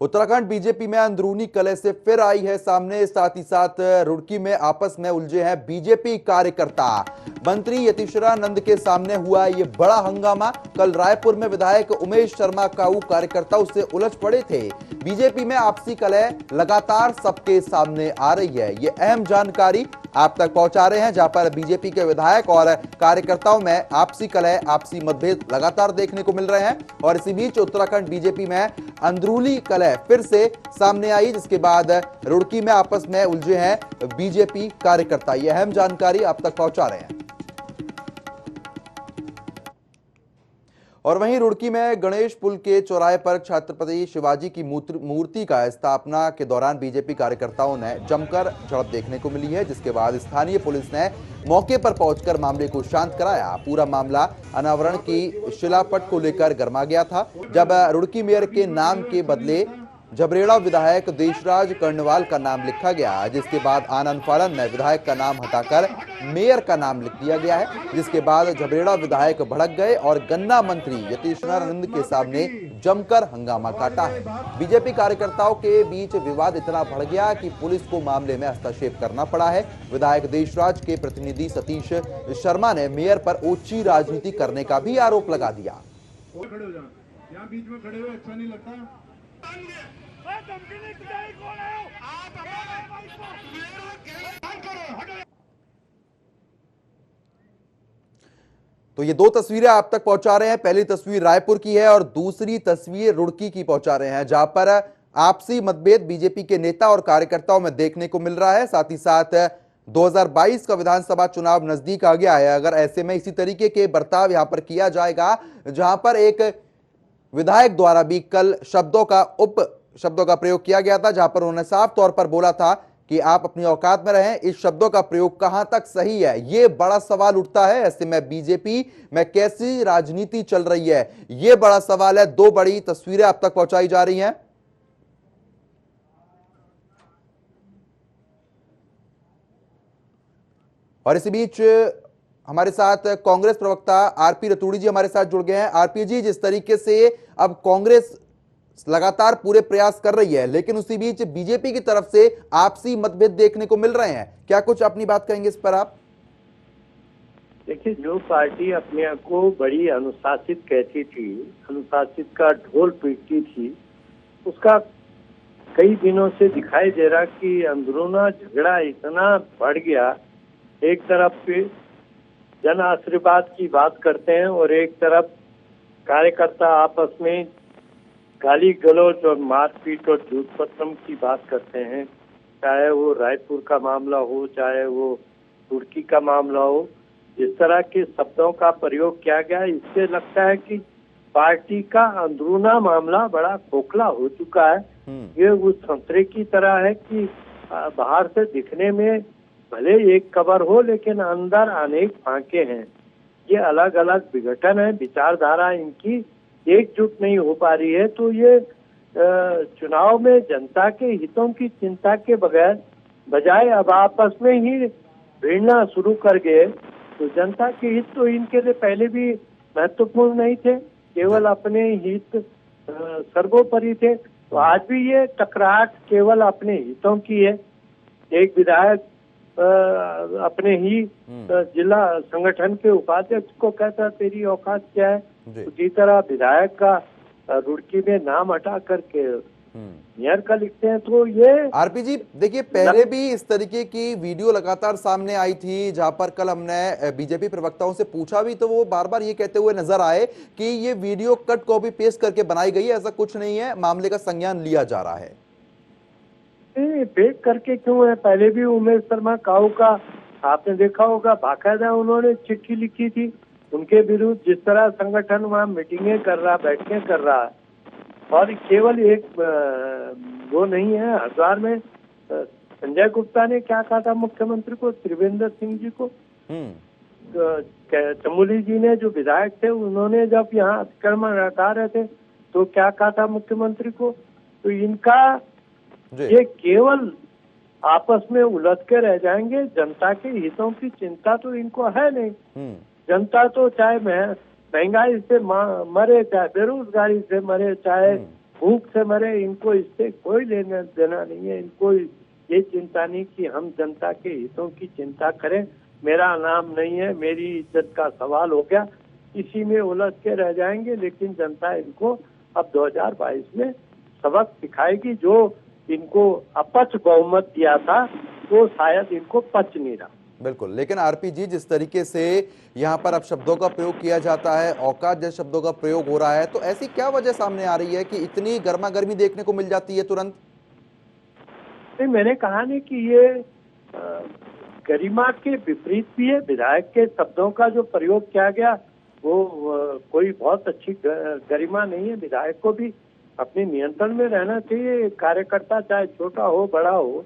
Uttarakhand BJP में अंदरूनी कलह से फिर आई है सामने। साथ ही साथ रुड़की में आपस में उलझे हैं बीजेपी कार्यकर्ता। मंत्री यतीश्वरानंद के सामने हुआ ये बड़ा हंगामा। कल रायपुर में विधायक उमेश शर्मा काऊ कार्यकर्ताओं से उलझ पड़े थे। बीजेपी में आपसी कलह लगातार सबके सामने आ रही है। ये अहम जानकारी आप तक पहुंचा रहे हैं, जहां पर बीजेपी के विधायक और कार्यकर्ताओं में आपसी कलह, आपसी मतभेद लगातार देखने को मिल रहे हैं। और इसी बीच उत्तराखंड बीजेपी में अंदरूनी कलह फिर से सामने आई, जिसके बाद रुड़की में आपस में उलझे हैं बीजेपी कार्यकर्ता। यह अहम जानकारी आप तक पहुंचा रहे हैं। और वहीं रुड़की में गणेश पुल के चौराहे पर छत्रपति शिवाजी की मूर्ति का स्थापना के दौरान बीजेपी कार्यकर्ताओं ने जमकर झड़प देखने को मिली है, जिसके बाद स्थानीय पुलिस ने मौके पर पहुंचकर मामले को शांत कराया। पूरा मामला अनावरण की शिलापट को लेकर गरमा गया था, जब रुड़की मेयर के नाम के बदले झबरेड़ा विधायक देशराज कर्णवाल का नाम लिखा गया, जिसके बाद आनंद फालन में विधायक का नाम हटाकर मेयर का नाम लिख दिया गया है। जिसके बाद झबरेड़ा विधायक भड़क गए और गन्ना मंत्री यतीश्वरानंद के सामने जमकर हंगामा काटा है। बीजेपी कार्यकर्ताओं के बीच विवाद इतना बढ़ गया कि पुलिस को मामले में हस्तक्षेप करना पड़ा है। विधायक देशराज के प्रतिनिधि सतीश शर्मा ने मेयर पर ओछी राजनीति करने का भी आरोप लगा दिया। बीच में खड़े हुए अच्छा नहीं लगता। तो ये दो तस्वीरें आप तक पहुंचा रहे हैं। पहली तस्वीर रायपुर की है और दूसरी तस्वीर रुड़की की पहुंचा रहे हैं, जहां पर आपसी मतभेद बीजेपी के नेता और कार्यकर्ताओं में देखने को मिल रहा है। साथ ही साथ 2022 का विधानसभा चुनाव नजदीक आ गया है। अगर ऐसे में इसी तरीके के बर्ताव यहां पर किया जाएगा, जहां पर एक विधायक द्वारा भी कल शब्दों का प्रयोग किया गया था, जहां पर उन्होंने साफ तौर पर बोला था कि आप अपनी औकात में रहें। इस शब्दों का प्रयोग कहां तक सही है, यह बड़ा सवाल उठता है। ऐसे में बीजेपी में कैसी राजनीति चल रही है, यह बड़ा सवाल है। दो बड़ी तस्वीरें आप तक पहुंचाई जा रही हैं। और इसी बीच हमारे साथ कांग्रेस प्रवक्ता आरपी रतूड़ी जी हमारे साथ जुड़ गए हैं। आरपी जी, जिस तरीके से अब कांग्रेस लगातार पूरे प्रयास कर रही है, लेकिन उसी बीच बीजेपी की तरफ से आपसी मतभेद देखने को मिल रहे हैं, क्या कुछ अपनी बात कहेंगे इस पर आप? देखिए, जो पार्टी अपने आप को बड़ी अनुशासित कहती थी, अनुशासित का ढोल पीटती थी, उसका कई दिनों से दिखाई दे रहा कि अंदरूना झगड़ा इतना बढ़ गया। एक तरफ पे जन आशीर्वाद की बात करते हैं और एक तरफ कार्यकर्ता आपस में गाली गलौज और मारपीट और झूठ पत्रम की बात करते हैं। चाहे वो रायपुर का मामला हो, चाहे वो रुड़की का मामला हो, इस तरह के शब्दों का प्रयोग किया गया। इससे लगता है कि पार्टी का अंदरूना मामला बड़ा खोखला हो चुका है। ये उस संतरे की तरह है कि बाहर से दिखने में भले एक कबर हो, लेकिन अंदर अनेक फांके हैं। ये अलग अलग विघटन है, विचारधारा इनकी एकजुट नहीं हो पा रही है। तो ये चुनाव में जनता के हितों की चिंता के बजाय अब आपस में ही भिड़ना शुरू कर गए। तो जनता के हित तो इनके लिए पहले भी महत्वपूर्ण नहीं थे, केवल अपने हित सर्वोपरि थे। तो आज भी ये टकराहट केवल अपने हितों की है। एक विधायक अपने ही जिला संगठन के उपाध्यक्ष को कहता तेरी औकात क्या है, उसी तरह विधायक का रुड़की में नाम हटा करके मेयर का लिखते हैं। तो ये आरपी जी देखिए, पहले भी इस तरीके की वीडियो लगातार सामने आई थी, जहां पर कल हमने बीजेपी प्रवक्ताओं से पूछा भी तो वो बार बार ये कहते हुए नजर आए कि ये वीडियो कट कॉपी पेस्ट करके बनाई गई है, ऐसा कुछ नहीं है, मामले का संज्ञान लिया जा रहा है। पेश करके क्यों है, पहले भी उमेश शर्मा काऊ का आपने देखा होगा, बाकायदा उन्होंने चिट्ठी लिखी थी उनके विरुद्ध। जिस तरह संगठन वहाँ मीटिंगें कर रहा, बैठकें कर रहा है, और केवल एक वो नहीं है। हरिद्वार में संजय गुप्ता ने क्या कहा था मुख्यमंत्री को, त्रिवेंद्र सिंह जी को, चमोली जी ने जो विधायक थे उन्होंने जब यहाँ अतिक्रमण हटा रहे थे तो क्या कहा था मुख्यमंत्री को। तो इनका ये केवल आपस में उलझ के रह जाएंगे। जनता के हितों की चिंता तो इनको है नहीं। जनता तो चाहे महंगाई से मरे, चाहे बेरोजगारी से मरे, चाहे भूख से मरे, इनको इससे कोई लेना देना नहीं है। इनको ये चिंता नहीं कि हम जनता के हितों की चिंता करें, मेरा नाम नहीं है, मेरी इज्जत का सवाल हो गया, इसी में उलझ के रह जाएंगे। लेकिन जनता इनको अब 2022 में सबक सिखाएगी। जो इनको अपच बहुमत दिया था वो शायद इनको पच नहीं रहा। बिल्कुल, लेकिन आरपी जी, जिस तरीके से यहाँ पर अब शब्दों का प्रयोग किया जाता है, औकात जैसे शब्दों का प्रयोग हो रहा है, तो ऐसी क्या वजह सामने आ रही है कि इतनी गर्मा गर्मी देखने को मिल जाती है तुरंत? नहीं, मैंने कहा नहीं कि ये गरिमा के विपरीत भी है। विधायक के शब्दों का जो प्रयोग किया गया वो कोई बहुत अच्छी गरिमा नहीं है। विधायक को भी अपने नियंत्रण में रहना चाहिए। कार्यकर्ता चाहे छोटा हो बड़ा हो,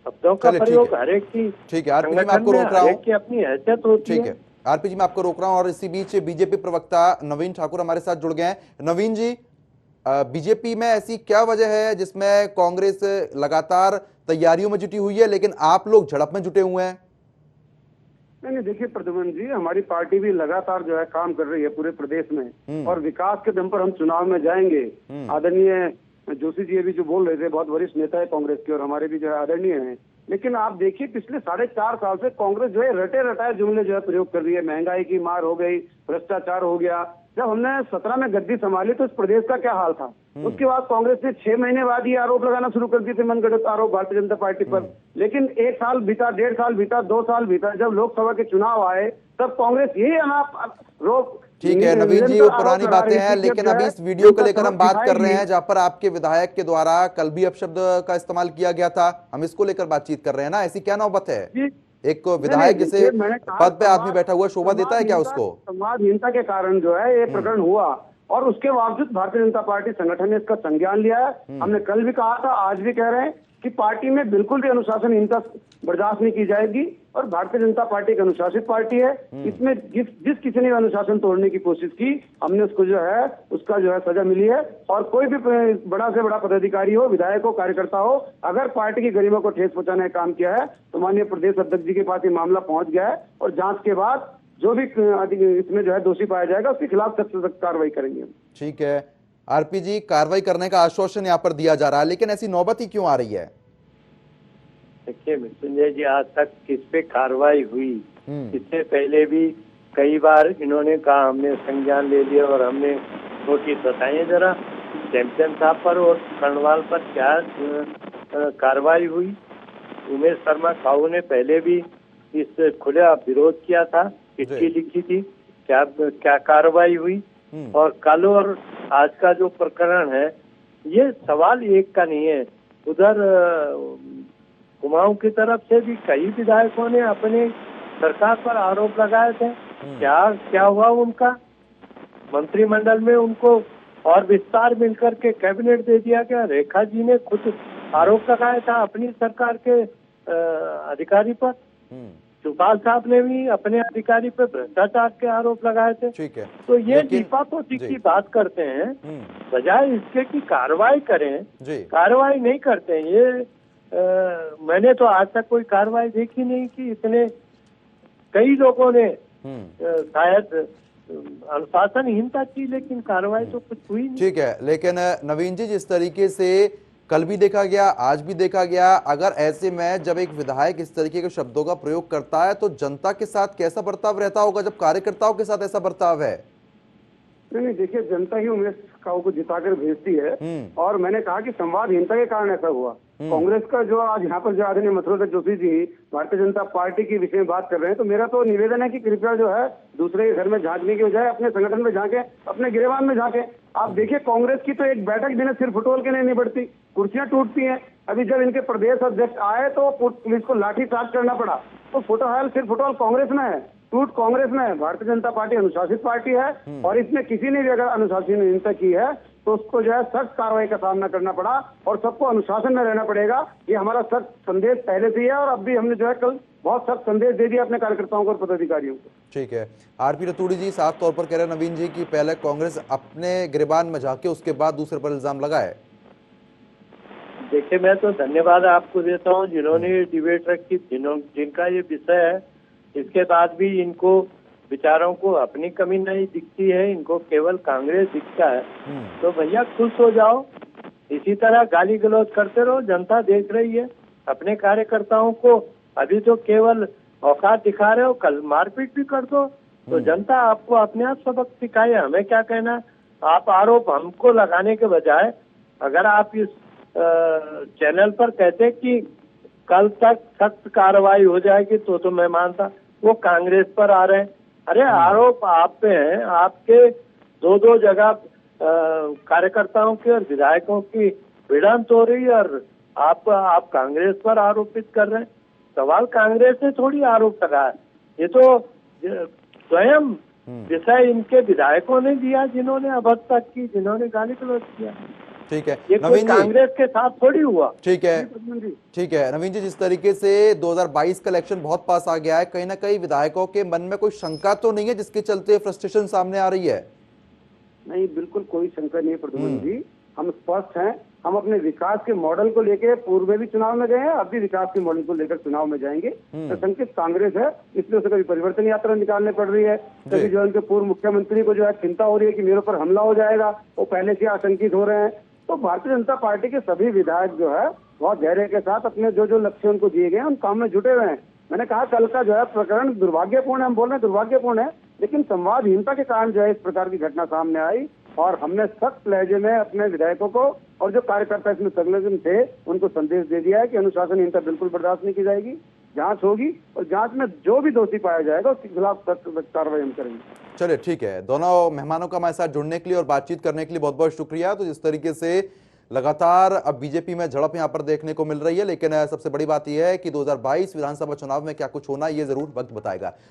शब्दों का प्रयोग हर एक की, ठीक है आरपी जी, मैं आपको रोक रहा हूँ, की अपनी हैसियत होती ठीक है आरपी जी, मैं आपको रोक रहा हूँ। और इसी बीच बीजेपी प्रवक्ता नवीन ठाकुर हमारे साथ जुड़ गए हैं। नवीन जी, बीजेपी में ऐसी क्या वजह है जिसमें कांग्रेस लगातार तैयारियों में जुटी हुई है लेकिन आप लोग झड़प में जुटे हुए हैं? नहीं, देखिए प्रद्युमन जी, हमारी पार्टी भी लगातार जो है काम कर रही है पूरे प्रदेश में, और विकास के दम पर हम चुनाव में जाएंगे। आदरणीय जोशी जी अभी जो बोल रहे थे, बहुत वरिष्ठ नेता है कांग्रेस के और हमारे भी जो है आदरणीय हैं। लेकिन आप देखिए पिछले 4.5 साल से कांग्रेस जो है रटे रटाए जुमले जो है प्रयोग कर रही है। महंगाई की मार हो गई, भ्रष्टाचार हो गया। जब हमने 17 में गद्दी संभाली तो इस प्रदेश का क्या हाल था। उसके बाद कांग्रेस ने 6 महीने बाद ये आरोप लगाना शुरू कर दिए थे, मनगढ़ंत आरोप भारतीय जनता पार्टी पर। लेकिन 1 साल बीता, 1.5 साल बीता, 2 साल बीता, जब लोकसभा के चुनाव आए तब कांग्रेस यही रोक। ठीक है नवीन जी, वो पुरानी बातें हैं, लेकिन अभी इस वीडियो को लेकर हम बात कर रहे हैं जहां पर आपके विधायक के द्वारा कल भी अपशब्द का इस्तेमाल किया गया था। हम इसको लेकर बातचीत कर रहे हैं ना, ऐसी क्या नौबत है? एक विधायक जिसे पद पे आदमी बैठा हुआ शोभा देता है क्या उसको? संवादहीनता के कारण जो है ये प्रकरण हुआ, और उसके बावजूद भारतीय जनता पार्टी संगठन ने इसका संज्ञान लिया है। हमने कल भी कहा था, आज भी कह रहे हैं कि पार्टी में बिल्कुल भी अनुशासनहीनता बर्दाश्त नहीं की जाएगी, और भारतीय जनता पार्टी एक अनुशासित पार्टी है। इसमें जिस किसी ने अनुशासन तोड़ने की कोशिश की, हमने उसको जो है उसका जो है सजा मिली है। और कोई भी बड़ा से बड़ा पदाधिकारी हो, विधायक हो, कार्यकर्ता हो, अगर पार्टी की गरिमा को ठेस पहुंचाने का काम किया है तो माननीय प्रदेश अध्यक्ष जी के पास ये मामला पहुंच गया है, और जांच के बाद जो भी इसमें जो है दोषी पाया जाएगा उसके खिलाफ सख्त से सख्त कार्रवाई करेंगे। ठीक है आरपी जी, कार्रवाई करने का आश्वासन यहाँ पर दिया जा रहा है, लेकिन ऐसी नौबत ही क्यों आ रही है? देखिए मृत्युंजय जी, आज तक किस पे कार्रवाई हुई? इससे पहले भी कई बार इन्होंने कहा हमने संज्ञान ले लिया और हमने नोटिस बताइए जरा चैंपियन साहब पर और कर्णवाल पर क्या कार्रवाई हुई। उमेश शर्मा काऊ ने पहले भी इस खुला विरोध किया था, चिट्ठी लिखी थी, क्या कार्रवाई हुई। और कल और आज का जो प्रकरण है, ये सवाल एक का नहीं है। उधर कुमाऊं की तरफ से भी कई विधायकों ने अपने सरकार पर आरोप लगाए थे। क्या हुआ उनका? मंत्रिमंडल में उनको और विस्तार मिलकर के कैबिनेट दे दिया गया। रेखा जी ने खुद आरोप लगाया था अपनी सरकार के अधिकारी पर। चौपाल साहब ने भी अपने अधिकारी पर भ्रष्टाचार के आरोप लगाए थे। ठीक है, तो ये लीपापोती की बात करते हैं, बजाय इसके की कार्रवाई करें, कार्रवाई नहीं करते हैं। ये मैंने तो आज तक कोई कार्रवाई देखी नहीं कि इतने कई लोगों ने शायद अनुशासनहीनता की, लेकिन कार्रवाई तो कुछ हुई नहीं। ठीक है, लेकिन नवीन जी, जिस तरीके से कल भी देखा गया, आज भी देखा गया, अगर ऐसे में जब एक विधायक इस तरीके के शब्दों का प्रयोग करता है तो जनता के साथ कैसा बर्ताव रहता होगा जब कार्यकर्ताओं के साथ ऐसा बर्ताव है? नहीं, देखिए जनता ही उमेश काऊ को जिताकर भेजती है, और मैंने कहा कि संवादहीनता के कारण ऐसा हुआ। कांग्रेस का जो आज यहाँ पर जो आदरणीय मथुरा जोशी जी भारतीय जनता पार्टी के विषय में बात कर रहे हैं, तो मेरा तो निवेदन है कि कृपया जो है दूसरे के घर में झांकने की बजाय अपने संगठन में झांके, अपने गिरेबान में झांके। आप देखिए कांग्रेस की तो एक बैठक भी सिर फुटबॉल के नहीं बढ़ती, कुर्सियां टूटती हैं। अभी जब इनके प्रदेश अध्यक्ष आए तो पुलिस को लाठीचार्ज करना पड़ा। तो फुटबॉल सिर फुटबॉल कांग्रेस में है, टूट कांग्रेस में है। भारतीय जनता पार्टी अनुशासित पार्टी है, और इसमें किसी ने भी अगर अनुशासनहीनता की है तो उसको जो है सख्त कार्रवाई का सामना करना पड़ा, और सबको अनुशासन में रहना पड़ेगा। ये हमारा सख्त संदेश पहले से ही है, और अब भी हमने जो है कल बहुत सख्त संदेश दे दिया अपने कार्यकर्ताओं को और पदाधिकारियों को। ठीक है, आरपी रतूड़ी जी साफ तौर पर कह रहे हैं नवीन जी की पहले कांग्रेस अपने गिरेबान में झांके, उसके बाद दूसरे पर इल्जाम लगाए। देखिए, मैं तो धन्यवाद आपको देता हूँ जिन्होंने डिबेट रखी, जिनका ये विषय है। इसके बाद भी इनको विचारों को अपनी कमी नहीं दिखती है, इनको केवल कांग्रेस दिखता है। तो भैया खुश हो जाओ, इसी तरह गाली गलौज करते रहो, जनता देख रही है। अपने कार्यकर्ताओं को अभी तो केवल औकात दिखा रहे हो, कल मारपीट भी कर दो तो जनता आपको अपने आप सबक सिखाए। हमें क्या कहना, आप आरोप हमको लगाने के बजाय अगर आप इस चैनल पर कहते कि कल तक सख्त कार्रवाई हो जाएगी तो मैं मानता। वो कांग्रेस पर आ रहे हैं। अरे आरोप आप पे हैं, आपके दो जगह कार्यकर्ताओं की और विधायकों की भिड़ंत हो रही है और आप कांग्रेस पर आरोपित कर रहे हैं। सवाल कांग्रेस ने थोड़ी आरोप लगाया, ये तो स्वयं विषय इनके विधायकों ने दिया जिन्होंने अब तक की, जिन्होंने गाली गलौज किया। ठीक है ये कोई नवीन जी, कांग्रेस के साथ थोड़ी हुआ। ठीक है ठीक है नवीन जी, जिस तरीके से 2022 का इलेक्शन बहुत पास आ गया है, कहीं ना कहीं विधायकों के मन में कोई शंका तो नहीं है जिसके चलते फ्रस्ट्रेशन सामने आ रही है? नहीं, बिल्कुल कोई शंका नहीं है प्रद्युम्न जी। हम स्पष्ट हैं। हम अपने विकास के मॉडल को लेकर पूर्व में भी चुनाव में गए हैं, अब भी विकास के मॉडल को लेकर चुनाव में जाएंगे। तो संकेत कांग्रेस है, इसलिए उसे कभी परिवर्तन यात्रा निकालने पड़ रही है, कभी जो उनके पूर्व मुख्यमंत्री को जो है चिंता हो रही है कि मेरे ऊपर हमला हो जाएगा, वो पहले से आशंकित हो रहे हैं। तो भारतीय जनता पार्टी के सभी विधायक जो है बहुत धैर्य के साथ अपने जो लक्ष्य उनको दिए गए उन काम में जुटे हुए हैं। मैंने कहा कल का जो है प्रकरण दुर्भाग्यपूर्ण है, हम बोल रहे हैं दुर्भाग्यपूर्ण है, लेकिन संवादहीनता के कारण जो है इस प्रकार की घटना सामने आई और हमने सख्त लहजे में अपने विधायकों को और जो कार्यकर्ता इसमें संलग्न थे उनको संदेश दे दिया है कि अनुशासनहीनता बिल्कुल बर्दाश्त नहीं की जाएगी। जांच होगी और जांच में जो भी दोषी पाया जाएगा उसके खिलाफ सख्त कार्रवाई हम करेंगे। चलिए ठीक है, दोनों मेहमानों का हमारे साथ जुड़ने के लिए और बातचीत करने के लिए बहुत बहुत शुक्रिया। तो जिस तरीके से लगातार अब बीजेपी में झड़प यहां पर देखने को मिल रही है, लेकिन सबसे बड़ी बात यह है कि 2022 विधानसभा चुनाव में क्या कुछ होना ये जरूर वक्त बताएगा।